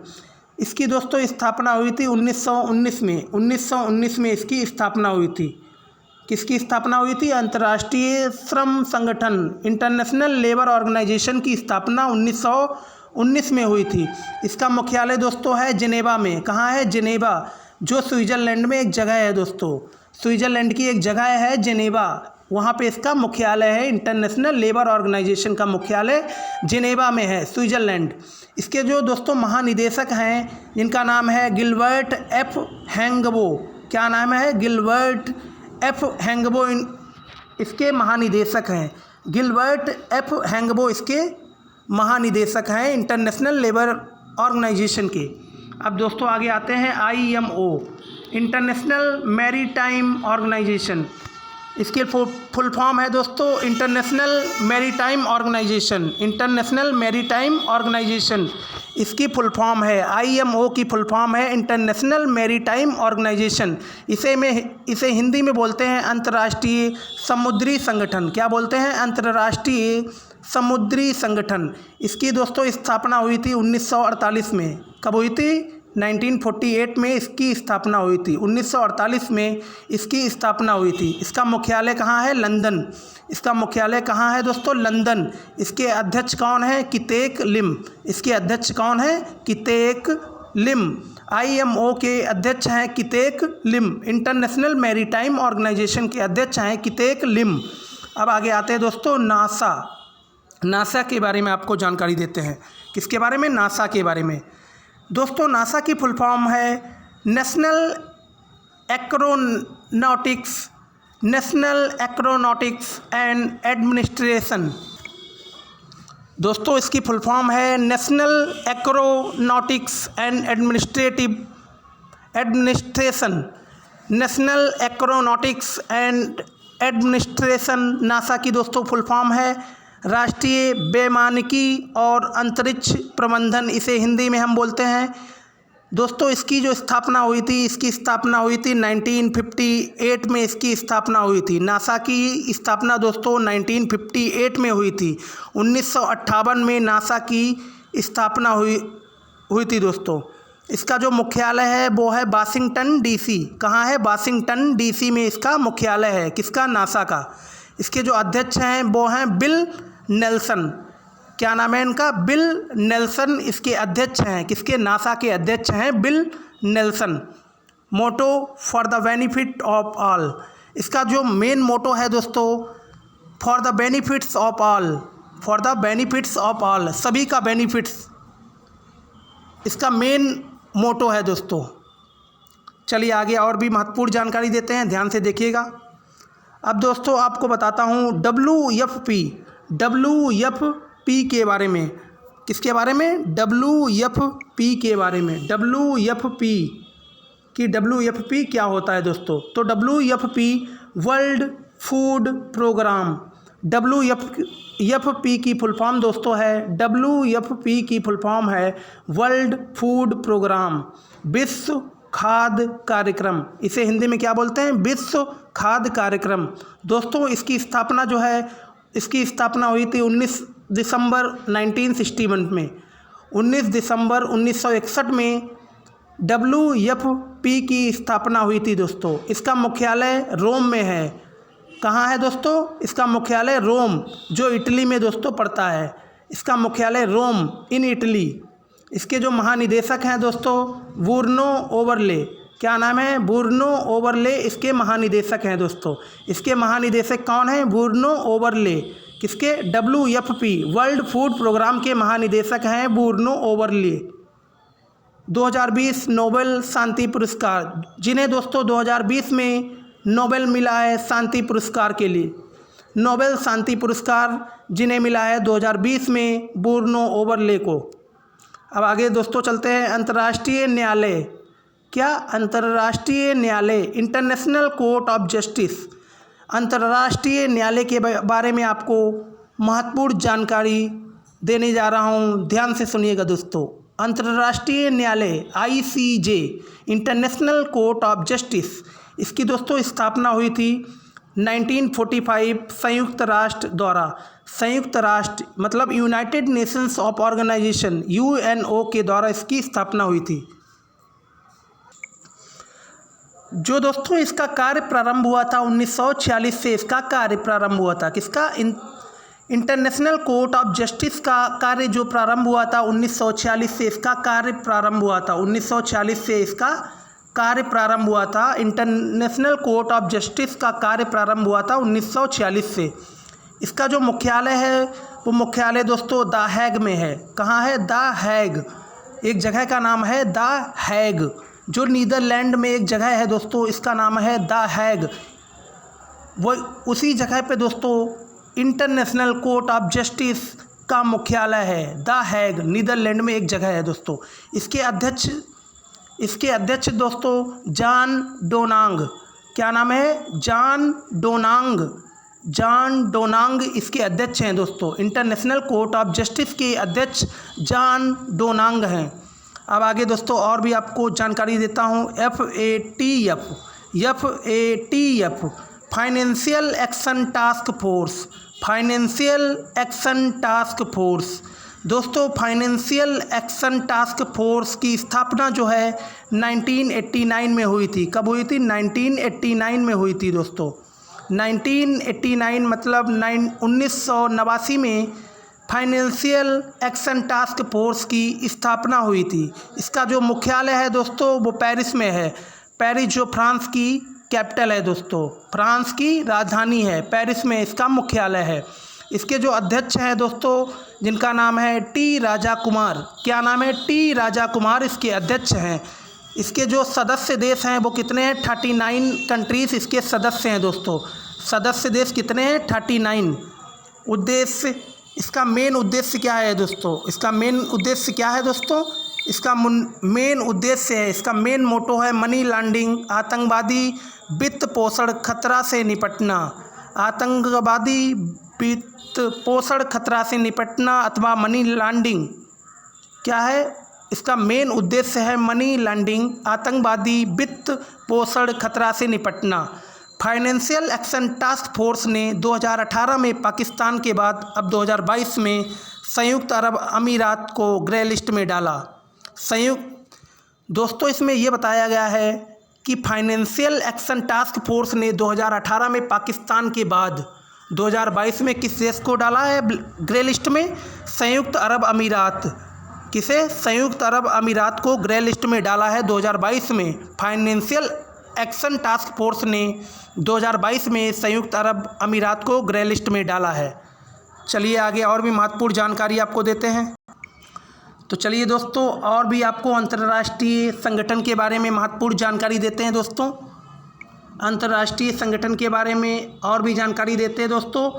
इसकी दोस्तों स्थापना हुई थी 1919 में। 1919 में इसकी स्थापना हुई थी। किसकी स्थापना हुई थी? अंतर्राष्ट्रीय श्रम संगठन, इंटरनेशनल लेबर ऑर्गेनाइजेशन की स्थापना 1919 में हुई थी। इसका मुख्यालय दोस्तों है जिनेवा में। कहाँ है? जिनेवा, जो स्विट्ज़रलैंड में एक जगह है दोस्तों। स्विट्ज़रलैंड की एक जगह है जिनेवा, वहाँ पे इसका मुख्यालय है। इंटरनेशनल लेबर ऑर्गेनाइजेशन का मुख्यालय जिनेवा में है, स्विट्ज़रलैंड। इसके जो दोस्तों महानिदेशक हैं जिनका नाम है गिलबर्ट F. हैंगबो। क्या नाम है? Gilbert F. हैंगबो इसके महानिदेशक हैं। Gilbert F. हैंगबो इसके महानिदेशक हैं इंटरनेशनल लेबर ऑर्गेनाइजेशन के। अब दोस्तों आगे आते हैं IMO, इंटरनेशनल मैरीटाइम ऑर्गेनाइजेशन। इसके फुल फॉर्म है दोस्तों International Maritime Organization. International Maritime Organization इसकी फुल फॉर्म है। IMO की फुल फॉर्म है इंटरनेशनल मैरीटाइम ऑर्गेनाइजेशन। इसे हिंदी में बोलते हैं अंतर्राष्ट्रीय समुद्री संगठन। क्या बोलते हैं? अंतर्राष्ट्रीय समुद्री संगठन। इसकी दोस्तों स्थापना हुई थी 1948 में। कब हुई थी? 1948 में इसकी स्थापना हुई थी। 1948 में इसकी स्थापना हुई थी। इसका मुख्यालय कहाँ है? लंदन। इसका मुख्यालय कहाँ है दोस्तों? लंदन। इसके अध्यक्ष कौन है? कितेक लिम। इसके अध्यक्ष कौन है? कितेक लिम। IMO के अध्यक्ष हैं कितेक लिम। इंटरनेशनल मैरीटाइम ऑर्गेनाइजेशन के अध्यक्ष हैं कितेक लिम। अब आगे आते हैं दोस्तों नासा। नासा के बारे में आपको जानकारी देते हैं। किसके बारे में? नासा के बारे में। दोस्तों नासा की फुल फॉर्म है नेशनल एरोनॉटिक्स एंड एडमिनिस्ट्रेशन। दोस्तों इसकी फुल फॉर्म है national aeronautics and administration. National aeronautics and administration NASA की दोस्तों फुल फॉर्म है राष्ट्रीय वैमानिकी और अंतरिक्ष प्रबंधन, इसे हिंदी में हम बोलते हैं। दोस्तों इसकी जो स्थापना हुई थी, इसकी स्थापना हुई थी 1958 में इसकी स्थापना हुई थी। नासा की स्थापना दोस्तों 1958 में हुई थी। 1958 में नासा की स्थापना हुई थी दोस्तों। इसका जो मुख्यालय है वो है वाशिंगटन DC। कहाँ है? वाशिंगटन DC में इसका मुख्यालय है। किसका? नासा का। इसके जो अध्यक्ष हैं वो हैं बिल नेल्सन। क्या नाम है इनका? बिल नेल्सन इसके अध्यक्ष हैं। किसके? नासा के अध्यक्ष हैं Bill Nelson. Motto for the benefit of all. इसका जो मेन मोटो है दोस्तों for the benefits of all. For the benefits of all, सभी का बेनिफिट्स इसका मेन मोटो है दोस्तों। चलिए आगे और भी महत्वपूर्ण जानकारी देते हैं, ध्यान से देखिएगा। अब दोस्तों आपको बताता हूँ WFP के बारे में। किसके बारे में? WFP के बारे में। WFP क्या होता है दोस्तों? तो WFP World Food Programme. WFP की फुल फॉर्म दोस्तों है WFP की फुल फॉर्म है वर्ल्ड फूड प्रोग्राम, विश्व खाद्य कार्यक्रम। इसे हिंदी में क्या बोलते हैं? विश्व खाद्य कार्यक्रम। दोस्तों इसकी स्थापना जो है, इसकी स्थापना हुई थी 19 दिसंबर 1961 में। 19 दिसंबर 1961 में WFP की स्थापना हुई थी दोस्तों। इसका मुख्यालय रोम में है। कहाँ है दोस्तों? इसका मुख्यालय रोम, जो इटली में दोस्तों पड़ता है। इसका मुख्यालय रोम इन इटली। इसके जो महानिदेशक हैं दोस्तों ब्रूनो ओबरले। क्या नाम है? ब्रूनो ओबरले इसके महानिदेशक हैं दोस्तों। इसके महानिदेशक कौन हैं? ब्रूनो ओबरले। किसके? WFP वर्ल्ड फूड प्रोग्राम के महानिदेशक हैं ब्रूनो ओबरले। 2020 नोबेल शांति पुरस्कार, जिन्हें दोस्तों 2020 में नोबेल मिला है शांति पुरस्कार के लिए। नोबेल शांति पुरस्कार जिन्हें मिला है 2020 में ब्रूनो ओबरले को। अब आगे दोस्तों चलते हैं अंतर्राष्ट्रीय न्यायालय। क्या? अंतर्राष्ट्रीय न्यायालय, इंटरनेशनल कोर्ट ऑफ जस्टिस। अंतर्राष्ट्रीय न्यायालय के बारे में आपको महत्वपूर्ण जानकारी देने जा रहा हूँ, ध्यान से सुनिएगा दोस्तों। अंतर्राष्ट्रीय न्यायालय ICJ international court of justice, इसकी दोस्तों स्थापना हुई थी 1945 संयुक्त राष्ट्र द्वारा। संयुक्त राष्ट्र मतलब United Nations of Organization UNO के द्वारा इसकी स्थापना हुई थी। जो दोस्तों इसका कार्य प्रारंभ हुआ था 1946 से इसका कार्य प्रारंभ हुआ था। किसका? इंटरनेशनल कोर्ट ऑफ जस्टिस का कार्य जो प्रारंभ हुआ था 1946 से इसका कार्य प्रारंभ हुआ था। 1946 से इसका कार्य प्रारंभ हुआ था। इंटरनेशनल कोर्ट ऑफ जस्टिस का कार्य प्रारंभ हुआ था 1946 से। इसका जो मुख्यालय है वो मुख्यालय दोस्तों द हैग में है। कहाँ है? The Hague. एक जगह का नाम है द हैग, जो नीदरलैंड में एक जगह है दोस्तों, इसका नाम है द हैग। वो उसी जगह पे दोस्तों इंटरनेशनल कोर्ट ऑफ जस्टिस का मुख्यालय है। द हैग नीदरलैंड में एक जगह है दोस्तों। इसके अध्यक्ष दोस्तों जॉन डोनांग। क्या नाम है? जॉन डोनांग इसके अध्यक्ष हैं दोस्तों। इंटरनेशनल कोर्ट ऑफ जस्टिस के अध्यक्ष जॉन डोनांग हैं। अब आगे दोस्तों और भी आपको जानकारी देता हूँ। FATF financial action task force. दोस्तों फाइनेंशियल एक्शन टास्क फोर्स की स्थापना जो है 1989 में हुई थी। कब हुई थी? 1989 में हुई थी दोस्तों। 1989 मतलब 1989 में फाइनेंशियल एक्शन टास्क फोर्स की स्थापना हुई थी। इसका जो मुख्यालय है दोस्तों वो पेरिस में है। पेरिस जो फ्रांस की कैपिटल है दोस्तों, फ्रांस की राजधानी है, पेरिस में इसका मुख्यालय है। इसके जो अध्यक्ष हैं दोस्तों, जिनका नाम है टी राजा कुमार। क्या नाम है? टी राजा कुमार इसके अध्यक्ष हैं। इसके जो सदस्य देश हैं वो कितने हैं? 39 कंट्रीज़ इसके सदस्य हैं दोस्तों। सदस्य देश कितने हैं? 39। उद्देश्य, इसका मेन उद्देश्य क्या है दोस्तों? इसका मेन उद्देश्य क्या है दोस्तों? इसका मेन उद्देश्य है, इसका मेन मोटो है मनी लॉन्ड्रिंग, आतंकवादी वित्त पोषण खतरा से निपटना। आतंकवादी वित्त पोषण खतरा से निपटना अथवा मनी लॉन्ड्रिंग क्या है? इसका मेन उद्देश्य है मनी लॉन्ड्रिंग, आतंकवादी वित्त पोषण खतरा से निपटना। फाइनेंशियल एक्शन टास्क फोर्स ने 2018 में पाकिस्तान के बाद अब 2022 में संयुक्त अरब अमीरात को ग्रे लिस्ट में डाला। दोस्तों इसमें यह बताया गया है कि फाइनेंशियल एक्शन टास्क फोर्स ने 2018 में पाकिस्तान के बाद 2022 में किस देश को डाला है ग्रे लिस्ट में? संयुक्त अरब अमीरात। किसे? संयुक्त अरब अमीरात को ग्रे लिस्ट में डाला है 2022 में। फाइनेंशियल एक्शन टास्क फोर्स ने 2022 में संयुक्त अरब अमीरात को ग्रे लिस्ट में डाला है। चलिए आगे और भी महत्वपूर्ण जानकारी आपको देते हैं। तो चलिए दोस्तों और भी आपको अंतर्राष्ट्रीय संगठन के बारे में महत्वपूर्ण जानकारी देते हैं दोस्तों। अंतर्राष्ट्रीय संगठन के बारे में और भी जानकारी देते हैं दोस्तों।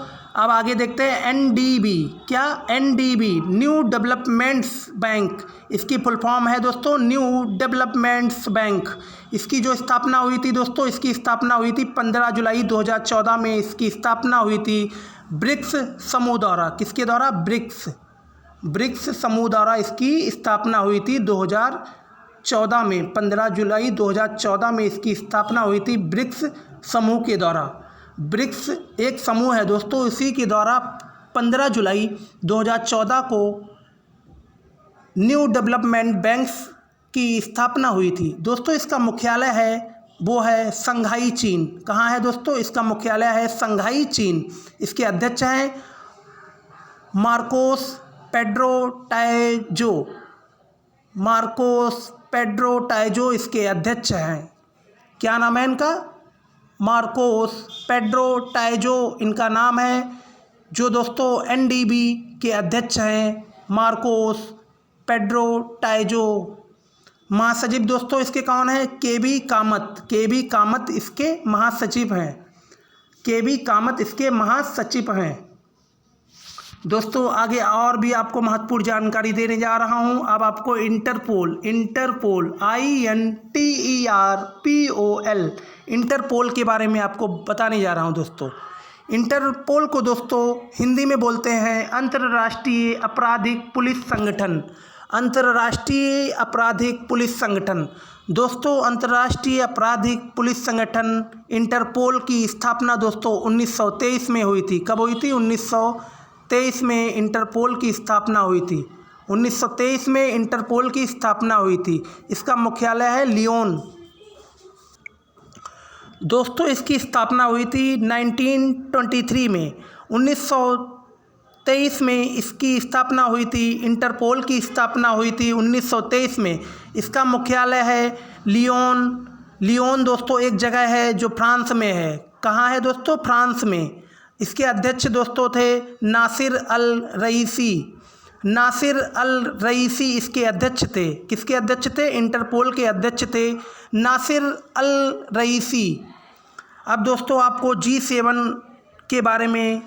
अब आगे देखते हैं एनडीबी। क्या? NDB new developments bank. इसकी फुल फॉर्म है दोस्तों न्यू डेवलपमेंट्स बैंक। इसकी जो स्थापना हुई थी दोस्तों, इसकी स्थापना हुई थी 15 जुलाई 2014 में। इसकी स्थापना हुई थी ब्रिक्स समूह द्वारा। किसके द्वारा? ब्रिक्स समूह द्वारा इसकी स्थापना हुई थी 2014 में। 15 जुलाई 2014 में इसकी स्थापना हुई थी ब्रिक्स समूह के द्वारा। ब्रिक्स एक समूह है दोस्तों, इसी के द्वारा 15 जुलाई 2014 को न्यू डेवलपमेंट बैंक्स की स्थापना हुई थी दोस्तों। इसका मुख्यालय है वो है शंघाई चीन। कहाँ है दोस्तों? इसका मुख्यालय है शंघाई चीन। इसके अध्यक्ष हैं मार्कोस पेड्रो टाइजो। मार्कोस पेड्रो टाइजो इसके अध्यक्ष हैं। क्या नाम है इनका? मार्कोस पेड्रो टाइजो इनका नाम है। जो दोस्तों एनडीबी के अध्यक्ष हैं मार्कोस पेड्रो टाइजो। महासचिव दोस्तों इसके कौन है? केबी कामत। केबी कामत इसके महासचिव हैं। केबी कामत इसके महासचिव हैं दोस्तों। आगे और भी आपको महत्वपूर्ण जानकारी देने जा रहा हूं। अब आपको इंटरपोल INTERPOL इंटरपोल के बारे में आपको बताने जा रहा हूं दोस्तों। इंटरपोल को दोस्तों हिंदी में बोलते हैं अंतर्राष्ट्रीय आपराधिक पुलिस संगठन। अंतर्राष्ट्रीय आपराधिक पुलिस संगठन दोस्तों, अंतर्राष्ट्रीय आपराधिक पुलिस संगठन इंटरपोल की स्थापना दोस्तों 1923 में हुई थी। कब हुई थी? 1923 में इंटरपोल की स्थापना हुई थी। 1923 में इंटरपोल की स्थापना हुई थी। इसका मुख्यालय है लियोन दोस्तों। इसकी स्थापना हुई थी 1923 में। 1923 में इसकी स्थापना हुई थी। इंटरपोल की स्थापना हुई थी 1923 में। इसका मुख्यालय है लियोन। लियोन दोस्तों एक जगह है जो फ्रांस में है। कहाँ है दोस्तों? फ्रांस में। इसके अध्यक्ष दोस्तों थे नासिर अल रईसी। नासिर अल रईसी इसके अध्यक्ष थे। किसके अध्यक्ष थे? इंटरपोल के अध्यक्ष थे नासिर अल रईसी। अब दोस्तों आपको G7 के बारे में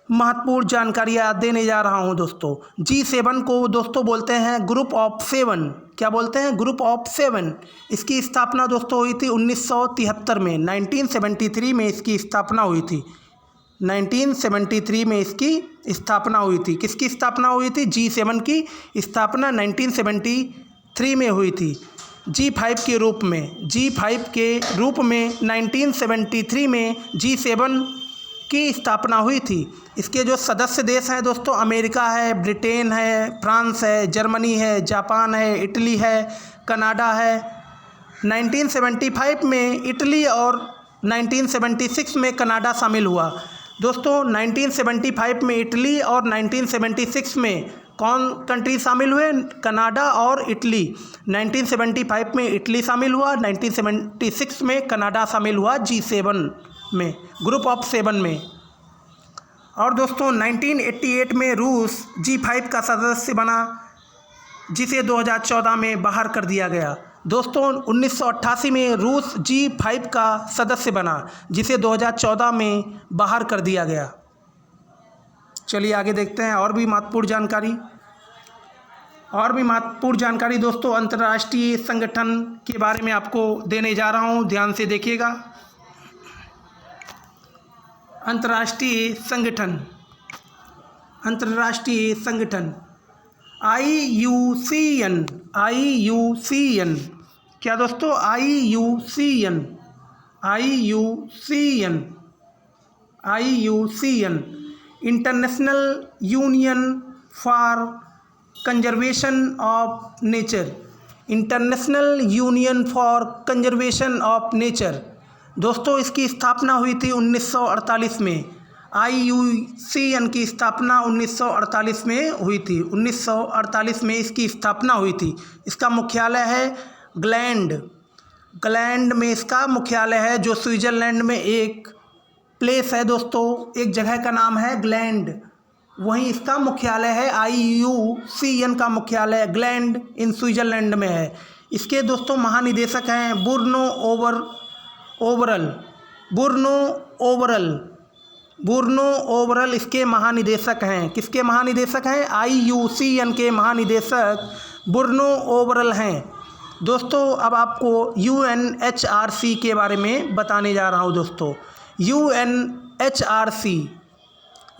महत्वपूर्ण जानकारियाँ देने जा रहा हूँ दोस्तों। G7 को दोस्तों बोलते हैं ग्रुप ऑफ 7। क्या बोलते हैं? Group of 7। इसकी स्थापना दोस्तों हुई थी 1973 में। 1973 में इसकी स्थापना हुई थी। 1973 में इसकी स्थापना हुई थी। किसकी स्थापना हुई थी? G7 की स्थापना 1973 में हुई थी। G5 के रूप में। G5 के रूप में 1973 में G7 की स्थापना हुई थी। इसके जो सदस्य देश हैं दोस्तों, अमेरिका है, ब्रिटेन है, फ्रांस है, जर्मनी है, जापान है, इटली है, कनाडा है। 1975 में इटली और 1976 में कनाडा शामिल हुआ। दोस्तों 1975 में इटली और 1976 में कौन कंट्री शामिल हुए? कनाडा और इटली। 1975 में इटली शामिल हुआ, 1976 में कनाडा शामिल हुआ G7 में, ग्रुप ऑफ 7 में। और दोस्तों 1988 में रूस G5 का सदस्य बना, जिसे 2014 में बाहर कर दिया गया। दोस्तों 1988 में रूस G5 का सदस्य बना, जिसे 2014 में बाहर कर दिया गया। चलिए आगे देखते हैं और भी महत्वपूर्ण जानकारी दोस्तों अंतर्राष्ट्रीय संगठन के बारे में आपको देने जा रहा हूं, ध्यान से देखिएगा। अंतर्राष्ट्रीय संगठन IUCN क्या दोस्तों? IUCN international union for conservation of nature. International union for conservation of nature दोस्तों, इसकी स्थापना हुई थी 1948 में। IUCN की स्थापना 1948 में हुई थी। 1948 में इसकी स्थापना हुई थी। इसका मुख्यालय है ग्लैंड में इसका मुख्यालय है, जो स्विट्ज़रलैंड में एक प्लेस है दोस्तों, एक जगह का नाम है ग्लैंड, वहीं इसका मुख्यालय है। IUCN का मुख्यालय ग्लैंड इन स्विट्ज़रलैंड में है। इसके दोस्तों महानिदेशक हैं बुर्नो ओवरल इसके महानिदेशक हैं। किसके महानिदेशक हैं? IUCN के महानिदेशक बुर्नो ओवरल हैं। दोस्तों अब आपको UNHRC के बारे में बताने जा रहा हूँ दोस्तों।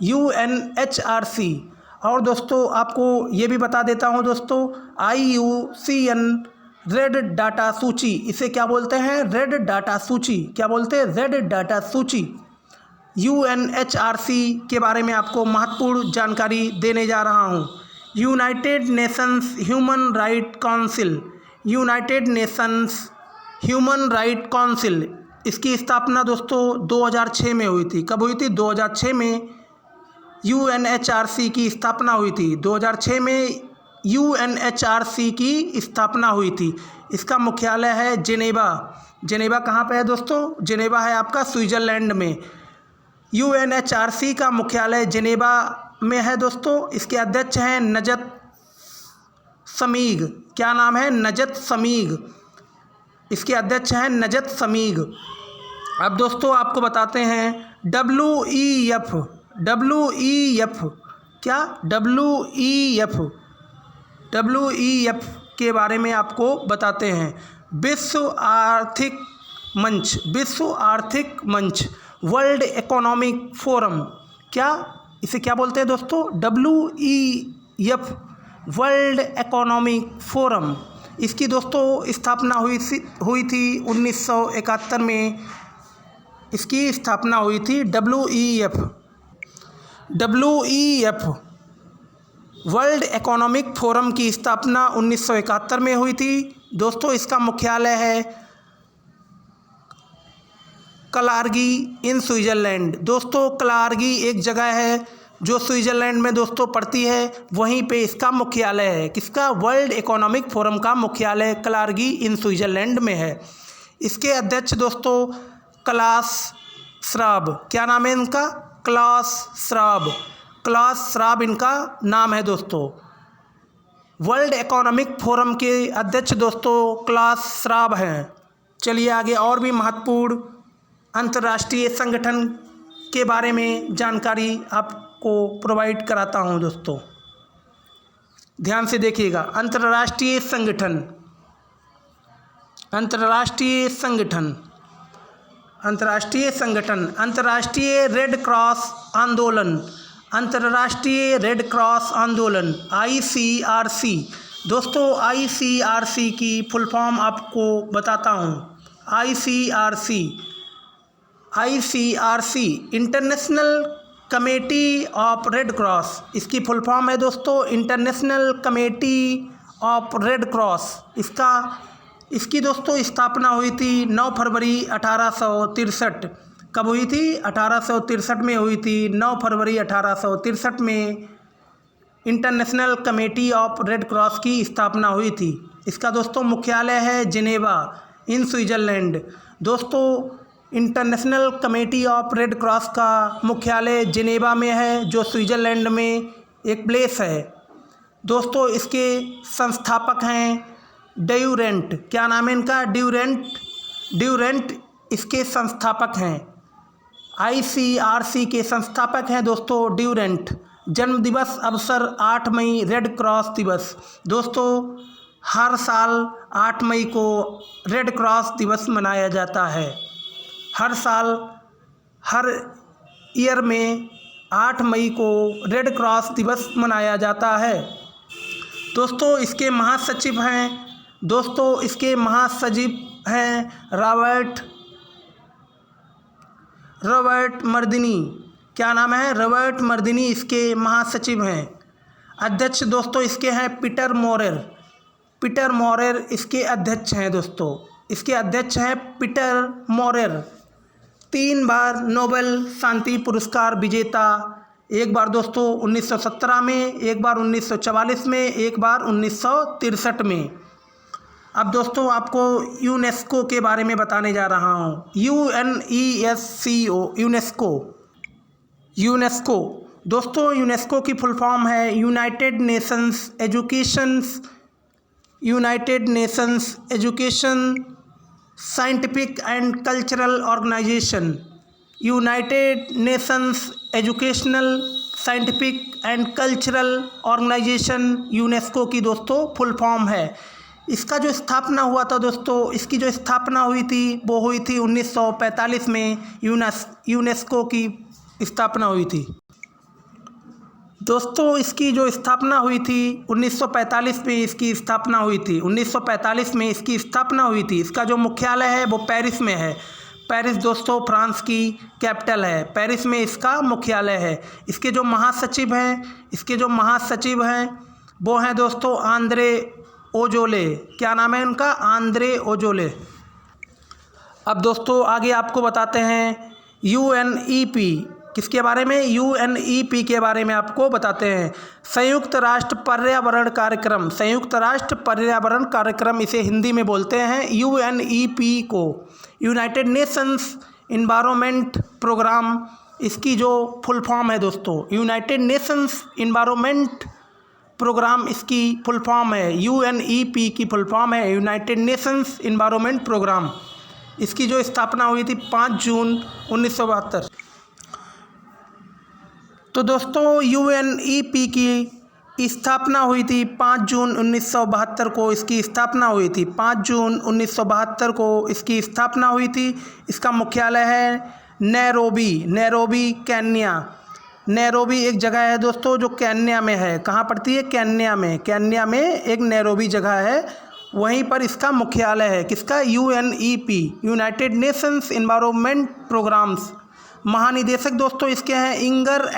UNHRC और दोस्तों आपको ये भी बता देता हूँ दोस्तों, IUCN रेड डाटा सूची, इसे क्या बोलते हैं? रेड डाटा सूची। क्या बोलते हैं? रेड डाटा सूची। UNHRC के बारे में आपको महत्वपूर्ण जानकारी देने जा रहा हूँ। United Nations human right council, इसकी स्थापना दोस्तों 2006 में हुई थी। कब हुई थी? 2006 में UNHRC की स्थापना हुई थी। 2006 में UNHRC की स्थापना हुई थी। इसका मुख्यालय है जेनेवा कहाँ पे है दोस्तों? जेनेवा है आपका स्विट्ज़रलैंड में। UNHRC का मुख्यालय जेनेवा में है दोस्तों। इसके अध्यक्ष हैं नजत समीग। क्या नाम है? नजत समीग। इसके अध्यक्ष हैं नजत समीग। अब दोस्तों आपको बताते हैं WEF क्या? WEF के बारे में आपको बताते हैं। विश्व आर्थिक मंच, वर्ल्ड इकोनॉमिक फोरम। क्या इसे क्या बोलते हैं दोस्तों? WEF, world economic forum. इसकी दोस्तों स्थापना हुई थी 1971 में। इसकी स्थापना हुई थी WEF वर्ल्ड इकोनॉमिक फोरम की स्थापना 1971 में हुई थी दोस्तों। इसका मुख्यालय है क्लार्गी इन स्विट्ज़रलैंड। दोस्तों क्लार्गी एक जगह है जो स्विट्ज़रलैंड में दोस्तों पड़ती है, वहीं पे इसका मुख्यालय है। किसका? वर्ल्ड इकोनॉमिक फोरम का मुख्यालय क्लार्गी इन स्विट्ज़रलैंड में है। इसके अध्यक्ष दोस्तों क्लास श्वाब। क्या नाम है इनका? क्लास श्वाब इनका नाम है दोस्तों। वर्ल्ड इकोनॉमिक फोरम के अध्यक्ष दोस्तों क्लास श्वाब हैं। चलिए आगे और भी महत्वपूर्ण अंतर्राष्ट्रीय संगठन के बारे में जानकारी आपको प्रोवाइड कराता हूं दोस्तों, ध्यान से देखिएगा। अंतर्राष्ट्रीय संगठन अंतर्राष्ट्रीय रेड क्रॉस आंदोलन ICRC। दोस्तों ICRC की फुल फॉर्म आपको बताता हूँ। ICRC international committee of red cross, इसकी फुल फॉर्म है दोस्तों international committee of red cross. इसकी दोस्तों स्थापना हुई थी 9 फरवरी 1863। कब हुई थी? 1863 में हुई थी। 9 फरवरी 1863 में international committee of red cross की स्थापना हुई थी। इसका दोस्तों मुख्यालय है जिनेवा इन स्विट्ज़रलैंड। दोस्तों international committee of red cross का मुख्यालय जिनेवा में है, जो स्विट्ज़रलैंड में एक प्लेस है। दोस्तों इसके संस्थापक हैं ड्यूरेंट। क्या नाम है इनका? ड्यूरेंट इसके संस्थापक हैं। ICRC के संस्थापक हैं दोस्तों ड्यूरेंट। जन्म दिवस अवसर 8 मई रेड क्रॉस दिवस। दोस्तों हर साल 8 मई को रेड क्रॉस दिवस मनाया जाता है। हर साल हर ईयर में 8 मई को रेड क्रॉस दिवस मनाया जाता है। दोस्तों इसके महासचिव हैं रॉबर्ट मर्दिनी। क्या नाम है? रॉबर्ट मर्दिनी इसके महासचिव हैं। अध्यक्ष दोस्तों इसके हैं पीटर मोरेर इसके अध्यक्ष हैं दोस्तों। इसके अध्यक्ष हैं पीटर मोरेर। 3 बार नोबेल शांति पुरस्कार विजेता। एक बार दोस्तों 1917 में, एक बार 1944 में, एक बार 1963 में। अब दोस्तों आपको यूनेस्को के बारे में बताने जा रहा हूँ। यूनेस्को दोस्तों यूनेस्को की फुल फॉर्म है United Nations Education Scientific and Cultural Organization. United Nations Educational Scientific and Cultural Organization UNESCO की दोस्तों फुल फॉर्म है। इसका जो स्थापना हुआ था दोस्तों, इसकी जो स्थापना हुई थी वो हुई थी 1945 में। यूनेस्को की स्थापना हुई थी दोस्तों। इसकी जो स्थापना हुई थी 1945 में इसकी स्थापना हुई थी। 1945 में इसकी स्थापना हुई थी। इसका जो मुख्यालय है वो पेरिस में है। पेरिस दोस्तों फ्रांस की कैपिटल है। पेरिस में इसका मुख्यालय है। इसके जो महासचिव हैं वो हैं दोस्तों आंद्रे ओजोले। क्या नाम है उनका? Andre Azoulay. अब दोस्तों आगे आपको बताते हैं UNEP किसके बारे में? UNEP के बारे में आपको बताते हैं। संयुक्त राष्ट्र पर्यावरण कार्यक्रम इसे हिंदी में बोलते हैं। UNEP को यूनाइटेड नेशंस इन्वायरमेंट प्रोग्राम, इसकी जो फुल फॉर्म है दोस्तों यूनाइटेड नेशंस इन्वायरमेंट प्रोग्राम, इसकी फुल फॉर्म है UNEP की फुल फॉर्म है यूनाइटेड नेशंस इन्वायरमेंट प्रोग्राम। इसकी जो स्थापना हुई थी 5 जून 1972। तो दोस्तों UNEP की स्थापना हुई थी 5 जून 1972 को। इसकी स्थापना हुई थी 5 जून 1972 को इसकी स्थापना हुई थी। इसका मुख्यालय है नैरोबी केन्या। नैरोबी एक जगह है दोस्तों जो केन्या में है। कहाँ पड़ती है? केन्या में एक नैरोबी जगह है, वहीं पर इसका मुख्यालय है। किसका? UNEP United Nations Environment Programmes. महानिदेशक दोस्तों इसके हैं इंगर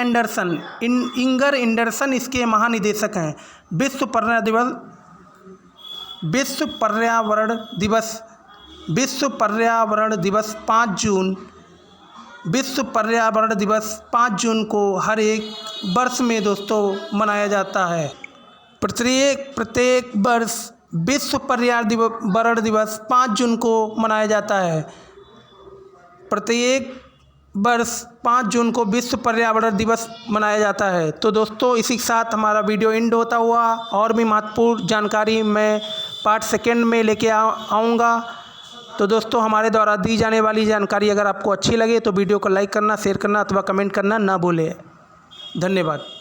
एंडरसन इसके महानिदेशक हैं। विश्व पर्यावरण दिवस 5 जून। विश्व पर्यावरण दिवस 5 जून को हर एक वर्ष में दोस्तों मनाया जाता है। प्रत्येक वर्ष विश्व पर्यावरण दिवस 5 जून को मनाया जाता है। प्रत्येक वर्ष 5 जून को विश्व पर्यावरण दिवस मनाया जाता है। तो दोस्तों इसी के साथ हमारा वीडियो एंड होता हुआ, और भी महत्वपूर्ण जानकारी मैं पार्ट 2 में लेके आऊँगा। तो दोस्तों हमारे द्वारा दी जाने वाली जानकारी अगर आपको अच्छी लगे तो वीडियो को लाइक करना, शेयर करना अथवा कमेंट करना ना भूलें। धन्यवाद।